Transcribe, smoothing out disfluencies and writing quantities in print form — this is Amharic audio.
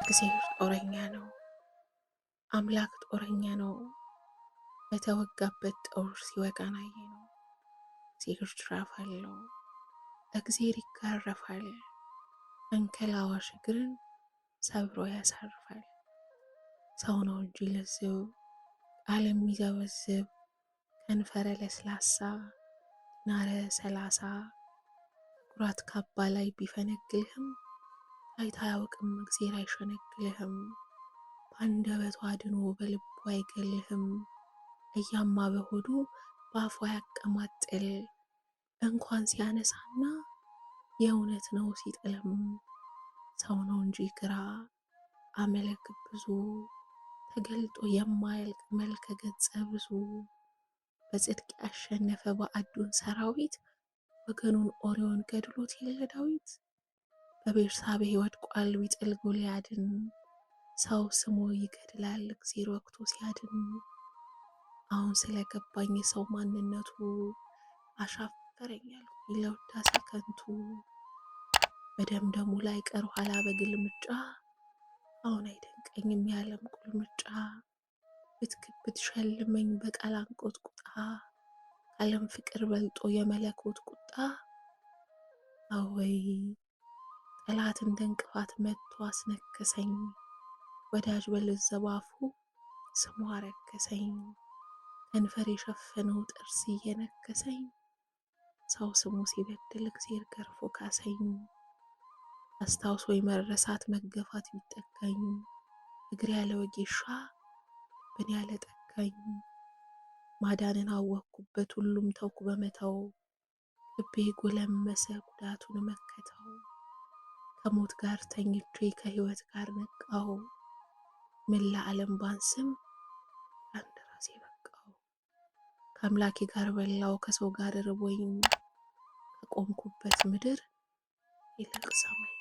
እግዚአብሔር ጦረኛ ነው፣ አምላክ ጦረኛ ነው። በተወጋበት ጦር ሲወጋን አየነው። እግዚአብሔር ጅራፍ አለው፣ እግዚአብሔር ይጋረፋል። አንከላዋሽ እግርን ሰብሮ ያሳርፋል። ሰው ነው እንጂ ለዝብ ቃል የሚዘበዝብ ከንፈረ ለስላሳ ናረ 30 ኩራት ካባ ላይ ቢፈነግልህም ታይታ አያውቅም እግዚአብሔር አይሸነግልህም። በአንደበቱ አድኖ በልቡ አይገልህም። እያማ በሆዱ በአፉ ያቀማጥል እንኳን ሲያነሳና የእውነት ነው ሲጥልም። ሰው ነው እንጂ ግራ አመለክ ብዙ ተገልጦ የማያልቅ መልከ ገጸ ብዙ። በጽድቅ ያሸነፈ ባዕዱን ሰራዊት ወገኑን ኦሪዮን ገድሎት የለ ዳዊት። በቤርሳቤህ ወድቋል ቢጥል ጎልያድን ሰው ስሞ ይገድላል እግዚአብሔር ወግቶ ሲያድን። አሁን ስለገባኝ የሰው ማንነቱ አሻፈረኛል ለውዳሴ ከንቱ። በደምደሙ ላይ ቀር ኋላ በግልምጫ አሁን አይደንቀኝም የዓለም ቁልምጫ። ብትክብት ሸልመኝ በቃል አንቆጥቁጣ ዓለም ፍቅር በልጦ የመለኮት ቁጣ። አወይ ጠላት እንደ እንቅፋት መጥቶ አስነከሰኝ ወዳጅ በለዘብ አፉ ስሙ አረከሰኝ። ከንፈር የሸፈነው ጥርስ እየነከሰኝ ሰው ስሙ ሲበድል እግዚአብሔር ገርፎ ካሰኝ። አስታውሶ የመረሳት መገፋት ቢጠጋኝ እግር ያለ ወጌሻ ልብን ያለ ጠጋኝ። ማዳንን አወቅኩበት ሁሉም ተውኩ በመተው ልቤ ጎለመሰ ጉዳቱን መከተው። ከሞት ጋር ተኝቼ ከህይወት ጋር ነቃው ምን ለዓለም ባንስም አንድ ራሴ በቃው። ከአምላኬ ጋር በላው ከሰው ጋር ርቦኝ ከቆምኩበት ምድር ይልቅ ሰማይ